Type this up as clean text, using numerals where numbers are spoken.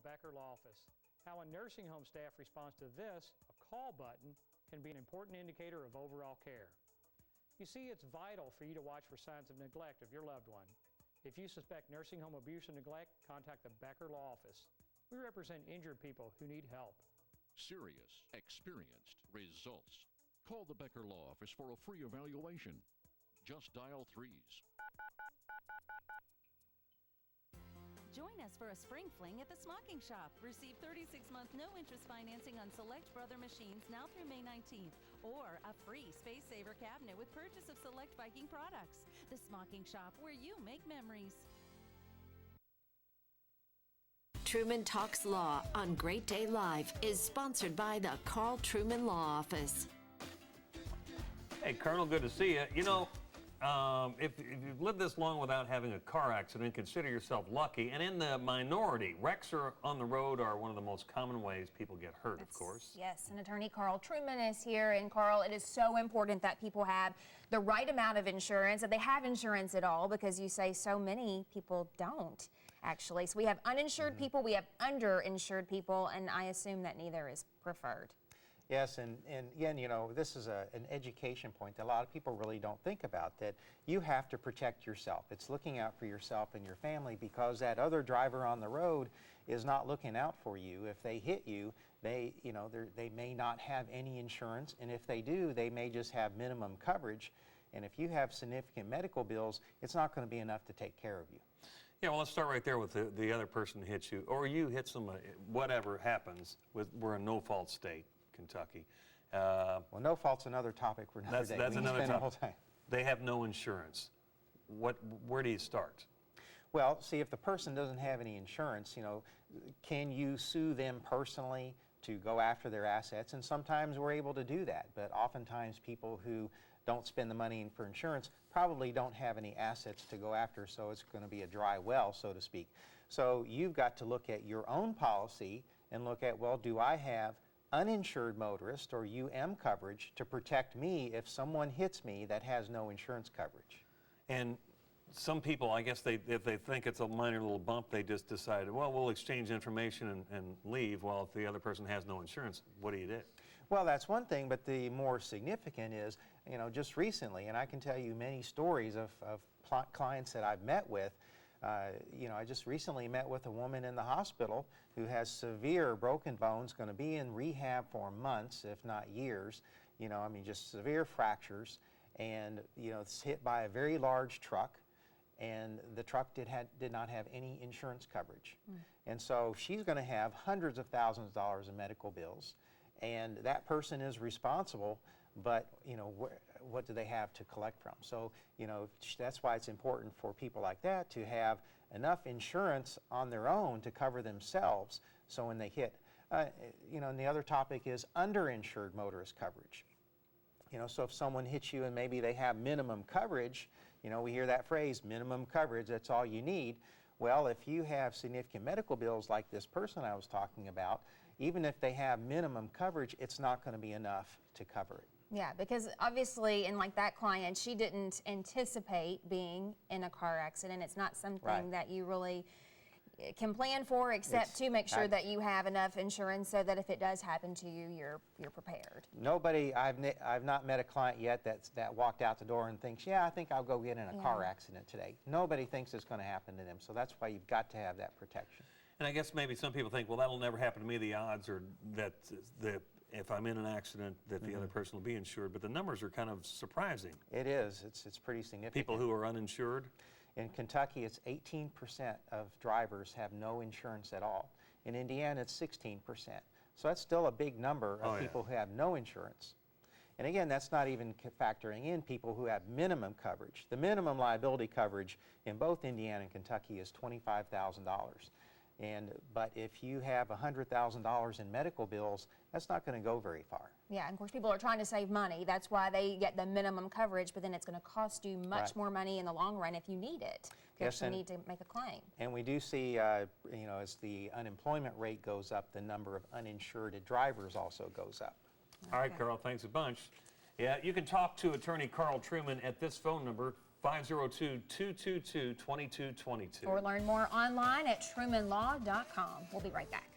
Becker Law Office. How a nursing home staff responds to this, a call button, can be an important indicator of overall care. You see, it's vital for you to watch for signs of neglect of your loved one. If you suspect nursing home abuse or neglect, contact the Becker Law Office. We represent injured people who need help. Serious, experienced, results. Call the Becker Law Office for a free evaluation. Just dial 3s. Join us for a spring fling at the Smocking Shop. Receive 36-month no-interest financing on select Brother machines now through May 19th, or a free Space Saver cabinet with purchase of select Viking products. The Smocking Shop, where you make memories. Truman Talks Law on Great Day Live is sponsored by the Karl Truman Law Office. Hey, Colonel, good to see you. You know, if you've lived this long without having a car accident, consider yourself lucky. And in the minority, wrecks on the road are one of the most common ways people get hurt, of course. Yes, and attorney Karl Truman is here. And Karl, it is so important that people have the right amount of insurance, that they have insurance at all, because you say so many people don't, actually. So we have uninsured people, we have underinsured people, and I assume that neither is preferred. Yes, and again, you know, this is an education point that a lot of people really don't think about, that you have to protect yourself. It's looking out for yourself and your family, because that other driver on the road is not looking out for you. If they hit you, they may not have any insurance, and if they do, they may just have minimum coverage. And if you have significant medical bills, it's not going to be enough to take care of you. Yeah, well, let's start right there with the other person hits you, or you hit somebody, whatever happens. We're a no-fault state. Kentucky. Well, no fault's another topic for another day. That's another topic. The whole time. They have no insurance. Where do you start? Well, see, if the person doesn't have any insurance, you know, can you sue them personally to go after their assets? And sometimes we're able to do that, but oftentimes people who don't spend the money for insurance probably don't have any assets to go after, so it's going to be a dry well, so to speak. So you've got to look at your own policy and look at, well, do I have uninsured motorist or UM coverage to protect me if someone hits me that has no insurance coverage? And some people, I guess, if they think it's a minor little bump, they just decide, well, we'll exchange information and leave. Well, if the other person has no insurance, what do you do? Well, that's one thing, but the more significant is, you know, just recently, and I can tell you many stories of clients that I've met with. You know, I just recently met with a woman in the hospital who has severe broken bones, going to be in rehab for months, if not years. You know, I mean, just severe fractures, and you know, it's hit by a very large truck, and the truck did not have any insurance coverage, and so she's going to have hundreds of thousands of dollars in medical bills, and that person is responsible. But, you know, what do they have to collect from? So, you know, that's why it's important for people like that to have enough insurance on their own to cover themselves, so when they hit. You know, and the other topic is underinsured motorist coverage. You know, so if someone hits you and maybe they have minimum coverage, you know, we hear that phrase, minimum coverage, that's all you need. Well, if you have significant medical bills like this person I was talking about, even if they have minimum coverage, it's not going to be enough to cover it. Yeah, because obviously, and like that client, she didn't anticipate being in a car accident. It's not something that you really can plan for, except to make sure that you have enough insurance so that if it does happen to you, you're prepared. Nobody, I've not met a client yet that walked out the door and thinks, yeah, I think I'll go get in a car accident today. Nobody thinks it's going to happen to them, so that's why you've got to have that protection. And I guess maybe some people think, well, that'll never happen to me. The odds are that if I'm in an accident, that the other person will be insured. But the numbers are kind of surprising. It is. It's pretty significant. People who are uninsured? In Kentucky, it's 18% of drivers have no insurance at all. In Indiana, it's 16%. So that's still a big number of people who have no insurance. And again, that's not even factoring in people who have minimum coverage. The minimum liability coverage in both Indiana and Kentucky is $25,000. But if you have $100,000 in medical bills, that's not going to go very far. Yeah, and of course people are trying to save money. That's why they get the minimum coverage, but then it's going to cost you much more money in the long run if you need it. You actually need to make a claim. And we do see, you know, as the unemployment rate goes up, the number of uninsured drivers also goes up. All right, Carl, thanks a bunch. Yeah, you can talk to attorney Karl Truman at this phone number, 502-222-2222. Or learn more online at trumanlaw.com. We'll be right back.